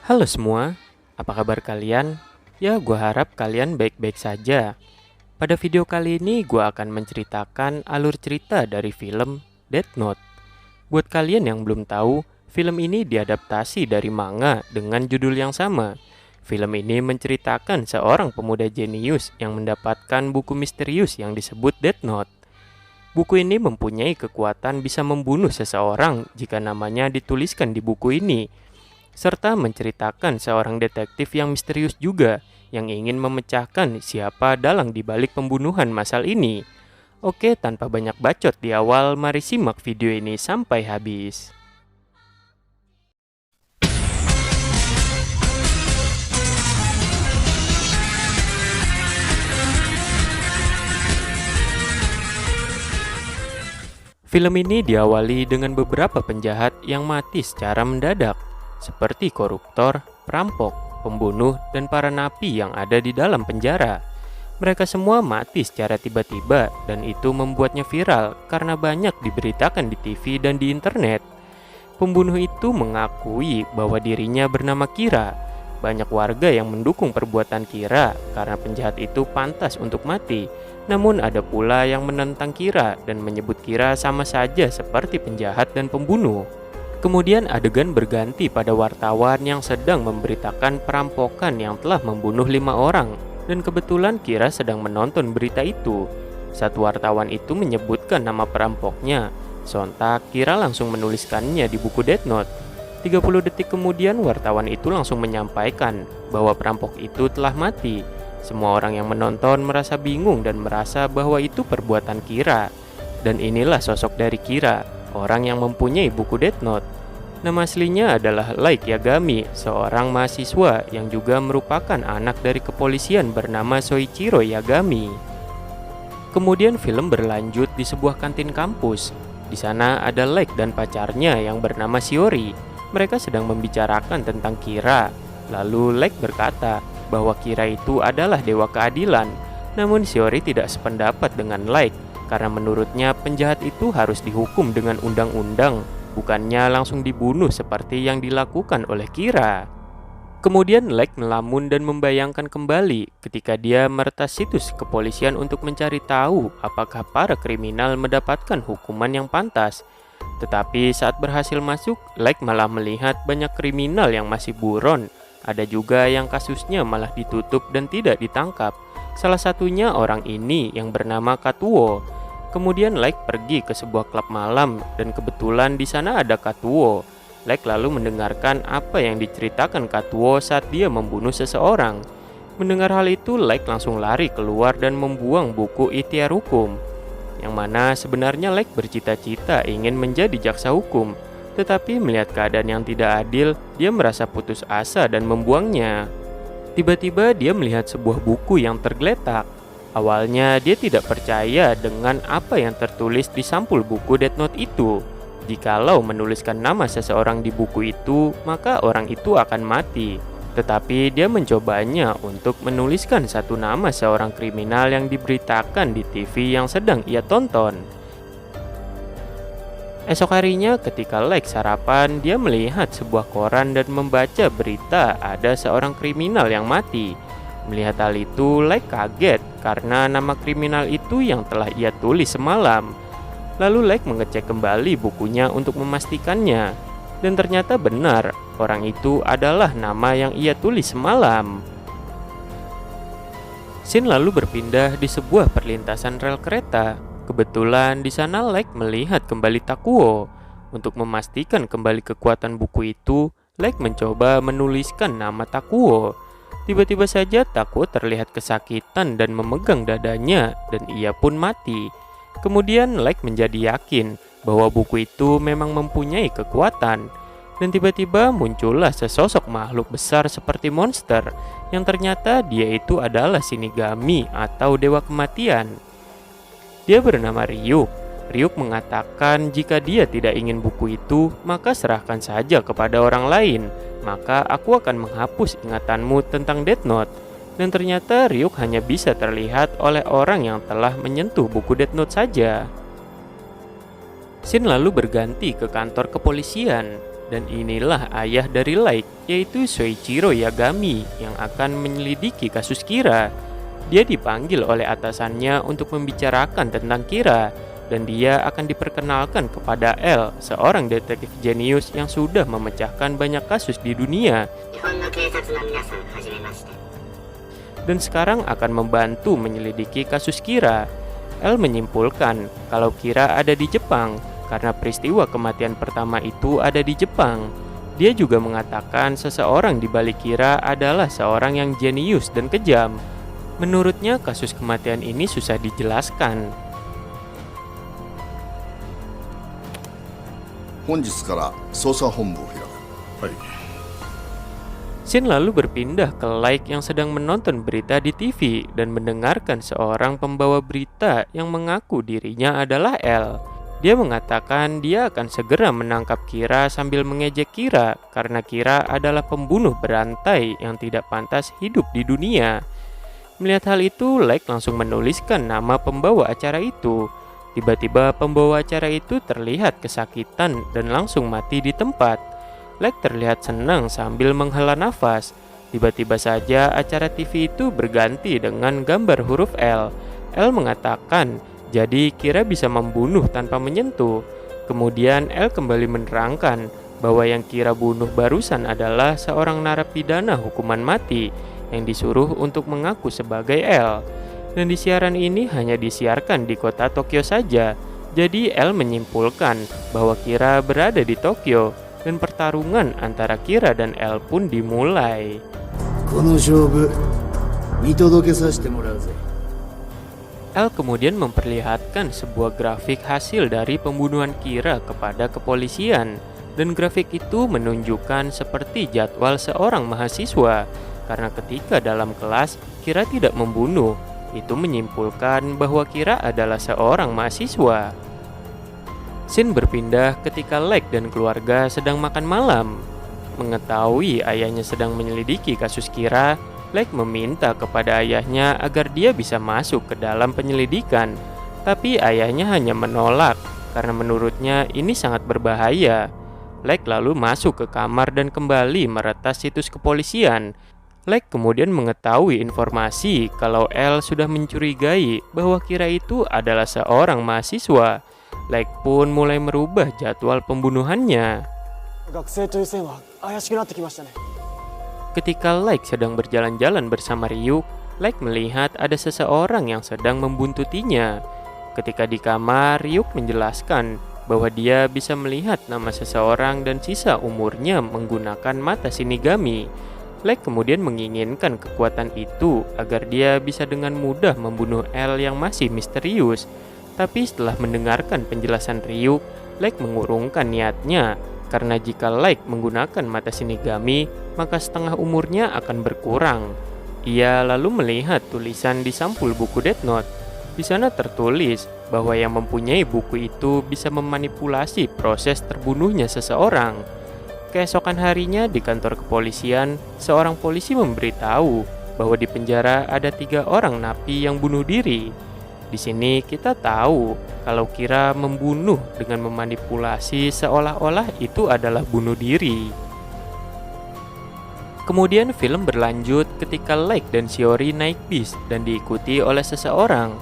Halo semua, apa kabar kalian? Ya, gue harap kalian baik-baik saja. Pada video kali ini, gue akan menceritakan alur cerita dari film Death Note. Buat kalian yang belum tahu, film ini diadaptasi dari manga dengan judul yang sama. Film ini menceritakan seorang pemuda jenius yang mendapatkan buku misterius yang disebut Death Note. Buku ini mempunyai kekuatan bisa membunuh seseorang jika namanya dituliskan di buku ini, serta menceritakan seorang detektif yang misterius juga yang ingin memecahkan siapa dalang di balik pembunuhan massal ini. Oke, tanpa banyak bacot di awal, mari simak video ini sampai habis. Film ini diawali dengan beberapa penjahat yang mati secara mendadak, seperti koruptor, perampok, pembunuh, dan para napi yang ada di dalam penjara. Mereka semua mati secara tiba-tiba dan itu membuatnya viral karena banyak diberitakan di TV dan di internet. Pembunuh itu mengakui bahwa dirinya bernama Kira. Banyak warga yang mendukung perbuatan Kira karena penjahat itu pantas untuk mati. Namun ada pula yang menentang Kira dan menyebut Kira sama saja seperti penjahat dan pembunuh. Kemudian adegan berganti pada wartawan yang sedang memberitakan perampokan yang telah membunuh 5 orang. Dan kebetulan Kira sedang menonton berita itu. Saat wartawan itu menyebutkan nama perampoknya, sontak Kira langsung menuliskannya di buku Death Note. 30 detik kemudian wartawan itu langsung menyampaikan bahwa perampok itu telah mati. Semua orang yang menonton merasa bingung dan merasa bahwa itu perbuatan Kira. Dan inilah sosok dari Kira, orang yang mempunyai buku Death Note. Nama aslinya adalah Light Yagami, seorang mahasiswa yang juga merupakan anak dari kepolisian bernama Soichiro Yagami. Kemudian film berlanjut di sebuah kantin kampus. Di sana ada Light dan pacarnya yang bernama Shiori. Mereka sedang membicarakan tentang Kira. Lalu Light berkata bahwa Kira itu adalah dewa keadilan. Namun Shiori tidak sependapat dengan Light karena menurutnya penjahat itu harus dihukum dengan undang-undang, bukannya langsung dibunuh seperti yang dilakukan oleh Kira. Kemudian Light melamun dan membayangkan kembali ketika dia meretas situs kepolisian untuk mencari tahu apakah para kriminal mendapatkan hukuman yang pantas. Tetapi saat berhasil masuk, Light malah melihat banyak kriminal yang masih buron. Ada juga yang kasusnya malah ditutup dan tidak ditangkap. Salah satunya orang ini yang bernama Katuo. Kemudian Light pergi ke sebuah klub malam dan kebetulan di sana ada Katuo. Light lalu mendengarkan apa yang diceritakan Katuo saat dia membunuh seseorang. Mendengar hal itu, Light langsung lari keluar dan membuang buku ikhtiar hukum. Yang mana sebenarnya Light bercita-cita ingin menjadi jaksa hukum. Tetapi melihat keadaan yang tidak adil, dia merasa putus asa dan membuangnya. Tiba-tiba dia melihat sebuah buku yang tergeletak. Awalnya dia tidak percaya dengan apa yang tertulis di sampul buku Death Note itu. Jikalau menuliskan nama seseorang di buku itu, maka orang itu akan mati. Tetapi dia mencobanya untuk menuliskan satu nama seorang kriminal yang diberitakan di TV yang sedang ia tonton. Esok harinya ketika Light sarapan, dia melihat sebuah koran dan membaca berita ada seorang kriminal yang mati. Melihat hal itu, Light kaget karena nama kriminal itu yang telah ia tulis semalam. Lalu Light mengecek kembali bukunya untuk memastikannya. Dan ternyata benar, orang itu adalah nama yang ia tulis semalam. Scene lalu berpindah di sebuah perlintasan rel kereta. Kebetulan di sana Light melihat kembali Takuo. Untuk memastikan kembali kekuatan buku itu, Light mencoba menuliskan nama Takuo. Tiba-tiba saja Takuo terlihat kesakitan dan memegang dadanya dan ia pun mati. Kemudian Light menjadi yakin bahwa buku itu memang mempunyai kekuatan. Dan tiba-tiba muncullah sesosok makhluk besar seperti monster yang ternyata dia itu adalah Shinigami atau dewa kematian. Dia bernama Ryuk. Ryuk mengatakan jika dia tidak ingin buku itu, maka serahkan saja kepada orang lain. Maka aku akan menghapus ingatanmu tentang Death Note. Dan ternyata Ryuk hanya bisa terlihat oleh orang yang telah menyentuh buku Death Note saja. Scene lalu berganti ke kantor kepolisian. Dan inilah ayah dari Light, yaitu Soichiro Yagami yang akan menyelidiki kasus Kira. Dia dipanggil oleh atasannya untuk membicarakan tentang Kira, dan dia akan diperkenalkan kepada L, seorang detektif jenius yang sudah memecahkan banyak kasus di dunia. Dan sekarang akan membantu menyelidiki kasus Kira. L menyimpulkan kalau Kira ada di Jepang, karena peristiwa kematian pertama itu ada di Jepang. Dia juga mengatakan seseorang di balik Kira adalah seorang yang jenius dan kejam. Menurutnya kasus kematian ini susah dijelaskan. 本日から捜査本部を開く。はい。 Shin lalu berpindah ke Light yang sedang menonton berita di TV dan mendengarkan seorang pembawa berita yang mengaku dirinya adalah L. Dia mengatakan dia akan segera menangkap Kira sambil mengejek Kira karena Kira adalah pembunuh berantai yang tidak pantas hidup di dunia. Melihat hal itu, Light langsung menuliskan nama pembawa acara itu. Tiba-tiba pembawa acara itu terlihat kesakitan dan langsung mati di tempat. Light terlihat senang sambil menghela nafas. Tiba-tiba saja acara TV itu berganti dengan gambar huruf L. L mengatakan, jadi Kira bisa membunuh tanpa menyentuh. Kemudian L kembali menerangkan bahwa yang Kira bunuh barusan adalah seorang narapidana hukuman mati yang disuruh untuk mengaku sebagai L. Dan di siaran ini hanya disiarkan di kota Tokyo saja. Jadi L menyimpulkan bahwa Kira berada di Tokyo. Dan pertarungan antara Kira dan L pun dimulai. L kemudian memperlihatkan sebuah grafik hasil dari pembunuhan Kira kepada kepolisian. Dan grafik itu menunjukkan seperti jadwal seorang mahasiswa. Karena ketika dalam kelas Kira tidak membunuh, itu menyimpulkan bahwa Kira adalah seorang mahasiswa. Shin berpindah ketika Light dan keluarga sedang makan malam. Mengetahui ayahnya sedang menyelidiki kasus Kira, Light meminta kepada ayahnya agar dia bisa masuk ke dalam penyelidikan. Tapi ayahnya hanya menolak karena menurutnya ini sangat berbahaya. Light lalu masuk ke kamar dan kembali meretas situs kepolisian. Light kemudian mengetahui informasi kalau L sudah mencurigai bahwa Kira itu adalah seorang mahasiswa. Light pun mulai merubah jadwal pembunuhannya. Ketika Light sedang berjalan-jalan bersama Ryuk, Light melihat ada seseorang yang sedang membuntutinya. Ketika di kamar, Ryuk menjelaskan bahwa dia bisa melihat nama seseorang dan sisa umurnya menggunakan mata Shinigami. Light kemudian menginginkan kekuatan itu agar dia bisa dengan mudah membunuh L yang masih misterius. Tapi setelah mendengarkan penjelasan Ryuk, Light mengurungkan niatnya karena jika Light menggunakan mata Shinigami, maka setengah umurnya akan berkurang. Ia lalu melihat tulisan di sampul buku Death Note. Di sana tertulis bahwa yang mempunyai buku itu bisa memanipulasi proses terbunuhnya seseorang. Keesokan harinya di kantor kepolisian, seorang polisi memberitahu bahwa di penjara ada 3 orang napi yang bunuh diri. Di sini kita tahu kalau Kira membunuh dengan memanipulasi seolah-olah itu adalah bunuh diri. Kemudian film berlanjut ketika Light dan Shiori naik bis dan diikuti oleh seseorang.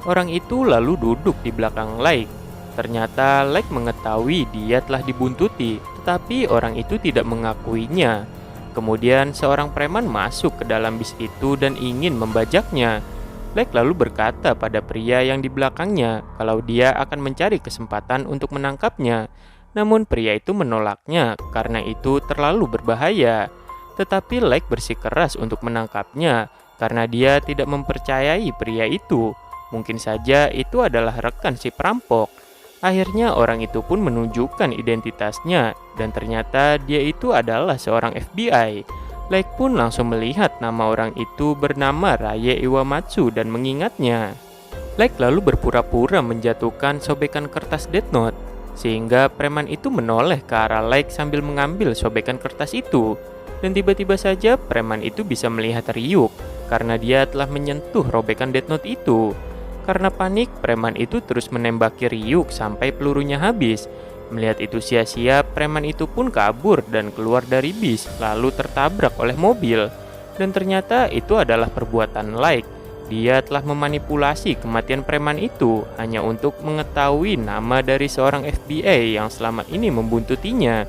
Orang itu lalu duduk di belakang Light. Ternyata Light mengetahui dia telah dibuntuti, tetapi orang itu tidak mengakuinya. Kemudian seorang preman masuk ke dalam bis itu dan ingin membajaknya. Light lalu berkata pada pria yang di belakangnya kalau dia akan mencari kesempatan untuk menangkapnya. Namun pria itu menolaknya karena itu terlalu berbahaya. Tetapi Light bersikeras untuk menangkapnya karena dia tidak mempercayai pria itu. Mungkin saja itu adalah rekan si perampok. Akhirnya orang itu pun menunjukkan identitasnya dan ternyata dia itu adalah seorang FBI. Light pun langsung melihat nama orang itu bernama Raye Iwamatsu dan mengingatnya. Light lalu berpura-pura menjatuhkan sobekan kertas Death Note, sehingga preman itu menoleh ke arah Light sambil mengambil sobekan kertas itu. Dan tiba-tiba saja preman itu bisa melihat Ryuk, karena dia telah menyentuh robekan Death Note itu. Karena panik, preman itu terus menembaki Ryuk sampai pelurunya habis. Melihat itu sia-sia, preman itu pun kabur dan keluar dari bis, lalu tertabrak oleh mobil. Dan ternyata itu adalah perbuatan Like. Dia telah memanipulasi kematian preman itu hanya untuk mengetahui nama dari seorang FBI yang selama ini membuntutinya.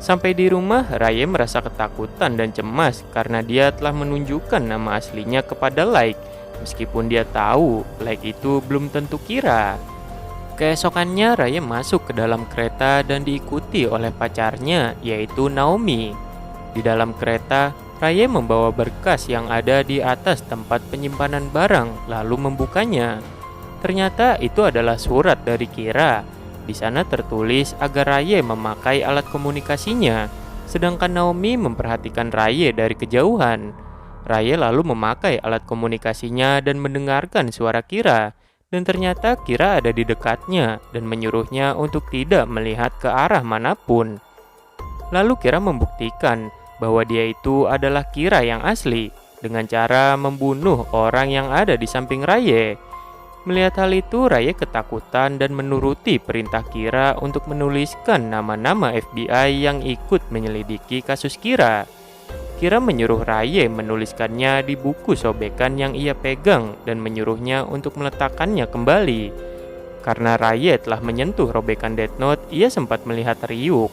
Sampai di rumah, Raye merasa ketakutan dan cemas karena dia telah menunjukkan nama aslinya kepada Like. Meskipun dia tahu Like itu belum tentu Kira. Keesokannya, Raye masuk ke dalam kereta dan diikuti oleh pacarnya, yaitu Naomi. Di dalam kereta, Raye membawa berkas yang ada di atas tempat penyimpanan barang, lalu membukanya. Ternyata itu adalah surat dari Kira. Di sana tertulis agar Raye memakai alat komunikasinya, sedangkan Naomi memperhatikan Raye dari kejauhan. Raye lalu memakai alat komunikasinya dan mendengarkan suara Kira. Dan ternyata Kira ada di dekatnya dan menyuruhnya untuk tidak melihat ke arah manapun. Lalu Kira membuktikan bahwa dia itu adalah Kira yang asli dengan cara membunuh orang yang ada di samping Raye. Melihat hal itu, Raye ketakutan dan menuruti perintah Kira untuk menuliskan nama-nama FBI yang ikut menyelidiki kasus Kira. Kira menyuruh Raye menuliskannya di buku sobekan yang ia pegang dan menyuruhnya untuk meletakkannya kembali. Karena Raye telah menyentuh robekan Death Note, ia sempat melihat Ryuk.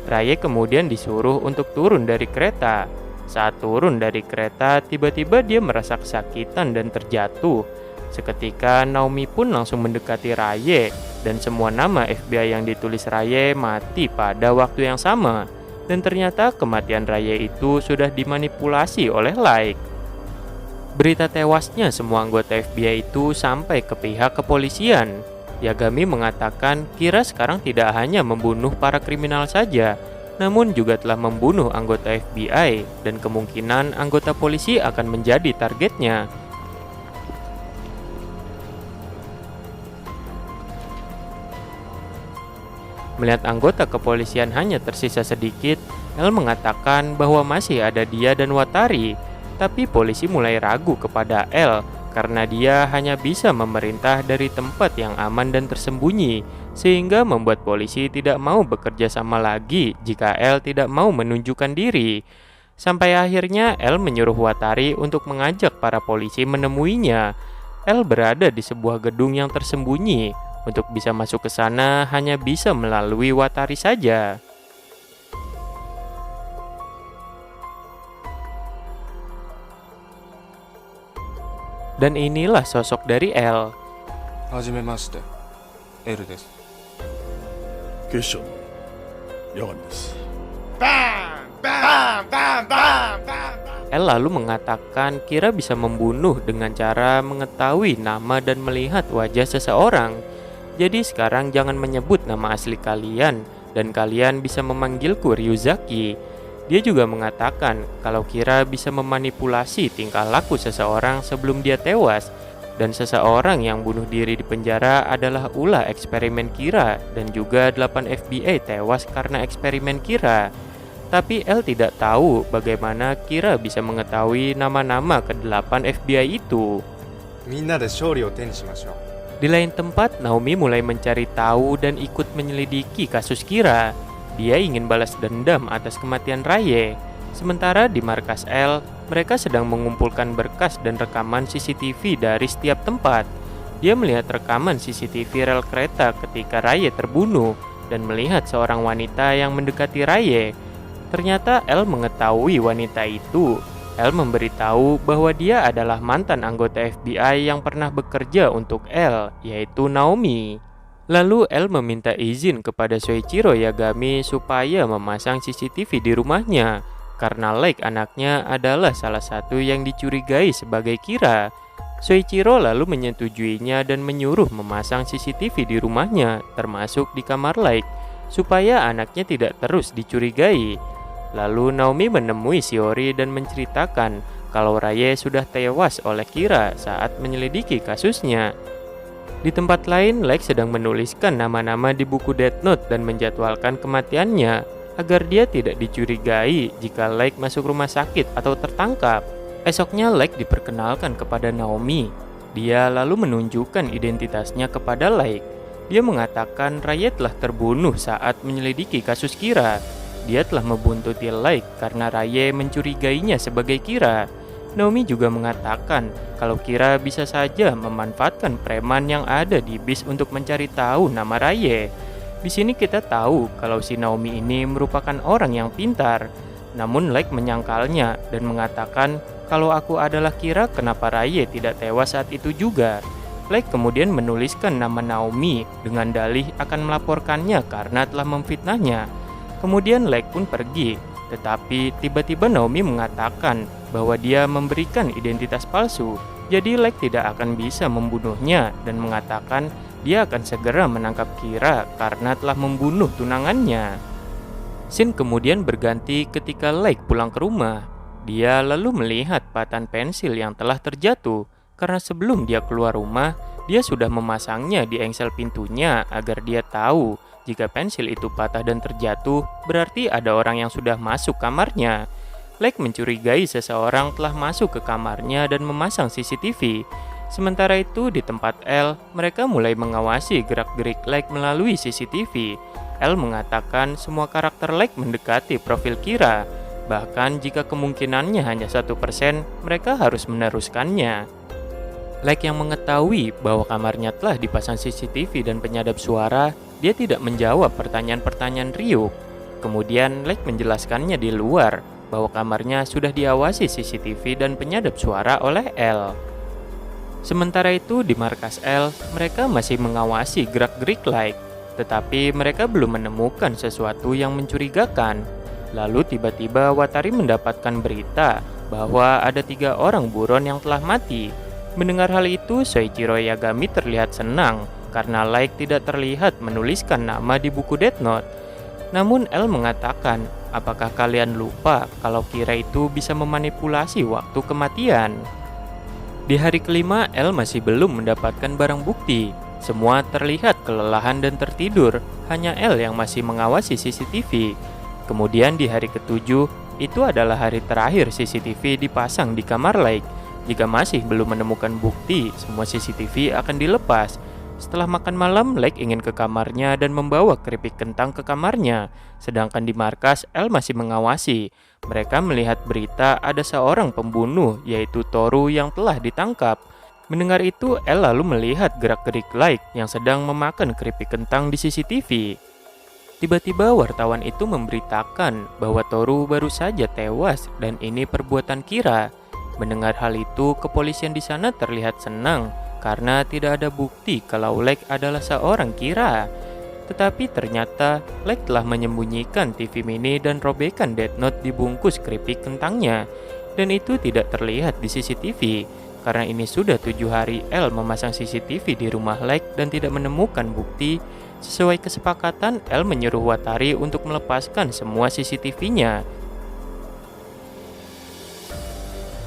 Raye kemudian disuruh untuk turun dari kereta. Saat turun dari kereta, tiba-tiba dia merasa kesakitan dan terjatuh. Seketika Naomi pun langsung mendekati Raye dan semua nama FBI yang ditulis Raye mati pada waktu yang sama. Dan ternyata kematian Raye itu sudah dimanipulasi oleh Like. Berita tewasnya semua anggota FBI itu sampai ke pihak kepolisian. Yagami mengatakan Kira sekarang tidak hanya membunuh para kriminal saja, namun juga telah membunuh anggota FBI dan kemungkinan anggota polisi akan menjadi targetnya. Melihat anggota kepolisian hanya tersisa sedikit, El mengatakan bahwa masih ada dia dan Watari. Tapi polisi mulai ragu kepada El karena dia hanya bisa memerintah dari tempat yang aman dan tersembunyi, sehingga membuat polisi tidak mau bekerja sama lagi jika El tidak mau menunjukkan diri. Sampai akhirnya El menyuruh Watari untuk mengajak para polisi menemuinya. El berada di sebuah gedung yang tersembunyi. Untuk bisa masuk ke sana hanya bisa melalui Watari saja. Dan inilah sosok dari L. はじめまして、L です。警視庁の八神です。 L lalu mengatakan Kira bisa membunuh dengan cara mengetahui nama dan melihat wajah seseorang. Jadi sekarang jangan menyebut nama asli kalian dan kalian bisa memanggilku Ryuzaki. Dia juga mengatakan kalau Kira bisa memanipulasi tingkah laku seseorang sebelum dia tewas. Dan seseorang yang bunuh diri di penjara adalah ulah eksperimen Kira dan juga 8 FBI tewas karena eksperimen Kira. Tapi L tidak tahu bagaimana Kira bisa mengetahui nama-nama ke-8 FBI itu. みんなで勝利を手にしましょう。 Di lain tempat, Naomi mulai mencari tahu dan ikut menyelidiki kasus Kira. Dia ingin balas dendam atas kematian Raye. Sementara di markas L, mereka sedang mengumpulkan berkas dan rekaman CCTV dari setiap tempat. Dia melihat rekaman CCTV rel kereta ketika Raye terbunuh dan melihat seorang wanita yang mendekati Raye. Ternyata L mengetahui wanita itu. L memberitahu bahwa dia adalah mantan anggota FBI yang pernah bekerja untuk L, yaitu Naomi. Lalu L meminta izin kepada Soichiro Yagami supaya memasang CCTV di rumahnya, karena Like anaknya adalah salah satu yang dicurigai sebagai Kira. Soichiro lalu menyetujuinya dan menyuruh memasang CCTV di rumahnya, termasuk di kamar Like, supaya anaknya tidak terus dicurigai. Lalu Naomi menemui Shiori dan menceritakan kalau Raye sudah tewas oleh Kira saat menyelidiki kasusnya. Di tempat lain, Like sedang menuliskan nama-nama di buku Death Note dan menjadwalkan kematiannya agar dia tidak dicurigai jika Like masuk rumah sakit atau tertangkap. Esoknya Like diperkenalkan kepada Naomi. Dia lalu menunjukkan identitasnya kepada Like. Dia mengatakan Raye telah terbunuh saat menyelidiki kasus Kira. Dia telah membuntuti Lake karena Raye mencurigainya sebagai Kira. Naomi juga mengatakan kalau Kira bisa saja memanfaatkan preman yang ada di bis untuk mencari tahu nama Raye. Di sini kita tahu kalau si Naomi ini merupakan orang yang pintar. Namun Lake menyangkalnya dan mengatakan kalau aku adalah Kira, kenapa Raye tidak tewas saat itu juga? Lake kemudian menuliskan nama Naomi dengan dalih akan melaporkannya karena telah memfitnahnya. Kemudian Lake pun pergi, tetapi tiba-tiba Naomi mengatakan bahwa dia memberikan identitas palsu, jadi Lake tidak akan bisa membunuhnya dan mengatakan dia akan segera menangkap Kira karena telah membunuh tunangannya. Scene kemudian berganti ketika Lake pulang ke rumah. Dia lalu melihat patahan pensil yang telah terjatuh, karena sebelum dia keluar rumah, dia sudah memasangnya di engsel pintunya agar dia tahu jika pensil itu patah dan terjatuh, berarti ada orang yang sudah masuk kamarnya. Lake mencurigai seseorang telah masuk ke kamarnya dan memasang CCTV. Sementara itu di tempat L, mereka mulai mengawasi gerak-gerik Lake melalui CCTV. L mengatakan semua karakter Lake mendekati profil Kira. Bahkan jika kemungkinannya hanya 1%, mereka harus meneruskannya. Lake yang mengetahui bahwa kamarnya telah dipasang CCTV dan penyadap suara, dia tidak menjawab pertanyaan-pertanyaan Ryuk. Kemudian Lake menjelaskannya di luar bahwa kamarnya sudah diawasi CCTV dan penyadap suara oleh L. Sementara itu di markas L, mereka masih mengawasi gerak-gerik Lake, tetapi mereka belum menemukan sesuatu yang mencurigakan. Lalu tiba-tiba Watari mendapatkan berita bahwa ada 3 orang buron yang telah mati. Mendengar hal itu, Soichiro Yagami terlihat senang karena Lake tidak terlihat menuliskan nama di buku Death Note. Namun L mengatakan, apakah kalian lupa kalau Kira itu bisa memanipulasi waktu kematian? Di hari kelima, L masih belum mendapatkan barang bukti. Semua terlihat kelelahan dan tertidur, hanya L yang masih mengawasi CCTV. Kemudian di hari ketujuh, itu adalah hari terakhir CCTV dipasang di kamar Lake. Jika masih belum menemukan bukti, semua CCTV akan dilepas. Setelah makan malam, Lake ingin ke kamarnya dan membawa keripik kentang ke kamarnya. Sedangkan di markas, L masih mengawasi. Mereka melihat berita ada seorang pembunuh, yaitu Toru yang telah ditangkap. Mendengar itu, L lalu melihat gerak-gerik Lake yang sedang memakan keripik kentang di CCTV. Tiba-tiba wartawan itu memberitakan bahwa Toru baru saja tewas dan ini perbuatan Kira. Mendengar hal itu, kepolisian di sana terlihat senang karena tidak ada bukti kalau Lake adalah seorang Kira. Tetapi ternyata Lake telah menyembunyikan TV mini dan robekan Death Note dibungkus keripik kentangnya. Dan itu tidak terlihat di CCTV. Karena ini sudah 7 hari L memasang CCTV di rumah Lake dan tidak menemukan bukti. Sesuai kesepakatan, L menyuruh Watari untuk melepaskan semua CCTV-nya.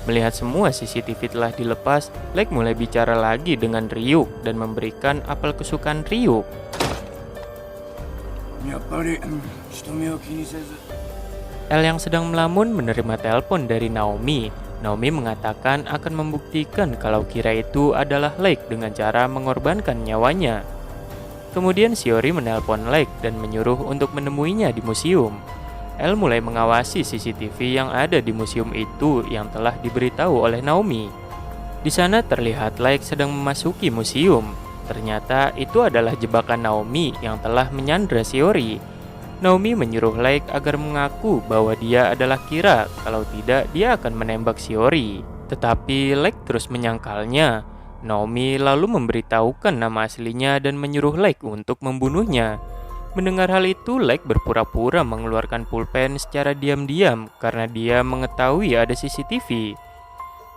Melihat semua CCTV telah dilepas, Lake mulai bicara lagi dengan Ryuk dan memberikan apel kesukaan Ryuk. L yang sedang melamun menerima telepon dari Naomi. Naomi mengatakan akan membuktikan kalau Kira itu adalah Lake dengan cara mengorbankan nyawanya. Kemudian Shiori menelpon Lake dan menyuruh untuk menemuinya di museum. L mulai mengawasi CCTV yang ada di museum itu yang telah diberitahu oleh Naomi. Di sana terlihat Lake sedang memasuki museum. Ternyata itu adalah jebakan Naomi yang telah menyandra Shiori. Naomi menyuruh Lake agar mengaku bahwa dia adalah Kira, kalau tidak dia akan menembak Shiori. Tetapi Lake terus menyangkalnya. Naomi lalu memberitahukan nama aslinya dan menyuruh Lake untuk membunuhnya. Mendengar hal itu, Lake berpura-pura mengeluarkan pulpen secara diam-diam karena dia mengetahui ada CCTV.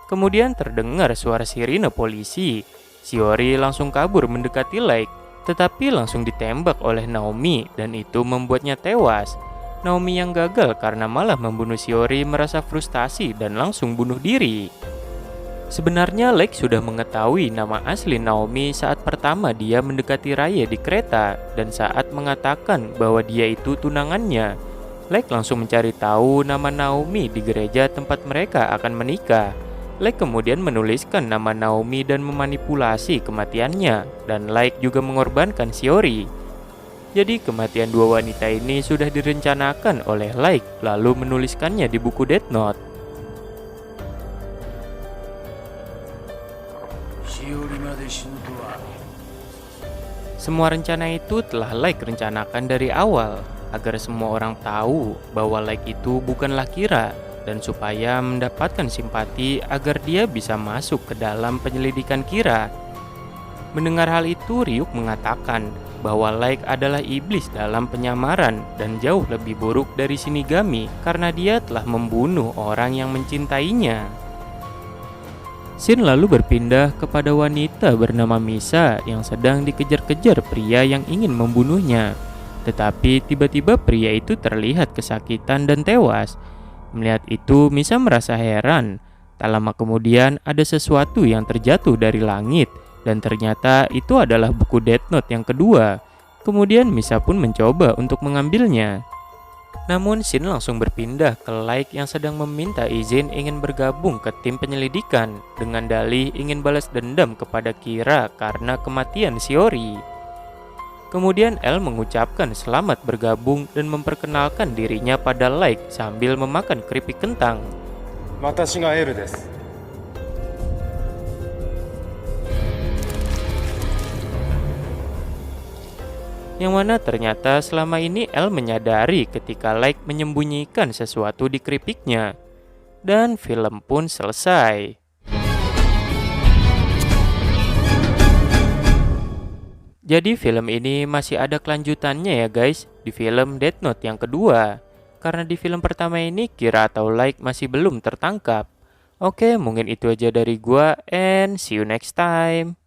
Kemudian terdengar suara sirine polisi. Shiori langsung kabur mendekati Lake, tetapi langsung ditembak oleh Naomi dan itu membuatnya tewas. Naomi yang gagal karena malah membunuh Shiori merasa frustasi dan langsung bunuh diri. Sebenarnya Lake sudah mengetahui nama asli Naomi saat pertama dia mendekati Raye di kereta dan saat mengatakan bahwa dia itu tunangannya. Lake langsung mencari tahu nama Naomi di gereja tempat mereka akan menikah. Light kemudian menuliskan nama Naomi dan memanipulasi kematiannya, dan Light juga mengorbankan Shiori. Jadi kematian dua wanita ini sudah direncanakan oleh Light, lalu menuliskannya di buku Death Note. Semua rencana itu telah Light rencanakan dari awal, agar semua orang tahu bahwa Light itu bukanlah Kira, dan supaya mendapatkan simpati agar dia bisa masuk ke dalam penyelidikan Kira. Mendengar hal itu, Ryuk mengatakan bahwa Light adalah iblis dalam penyamaran dan jauh lebih buruk dari Shinigami karena dia telah membunuh orang yang mencintainya. Shin lalu berpindah kepada wanita bernama Misa yang sedang dikejar-kejar pria yang ingin membunuhnya. Tetapi tiba-tiba pria itu terlihat kesakitan dan tewas. Melihat itu, Misa merasa heran. Tak lama kemudian ada sesuatu yang terjatuh dari langit, dan ternyata itu adalah buku Death Note yang kedua. Kemudian Misa pun mencoba untuk mengambilnya. Namun Shin langsung berpindah ke Light yang sedang meminta izin ingin bergabung ke tim penyelidikan dengan dalih ingin balas dendam kepada Kira karena kematian Shiori. Kemudian L mengucapkan selamat bergabung dan memperkenalkan dirinya pada Light sambil memakan keripik kentang. 私が L です。 Yang mana ternyata selama ini L menyadari ketika Light menyembunyikan sesuatu di keripiknya. Dan film pun selesai. Jadi film ini masih ada kelanjutannya ya guys, di film Death Note yang kedua. Karena di film pertama ini Kira atau Light masih belum tertangkap. Oke, mungkin itu aja dari gua and see you next time.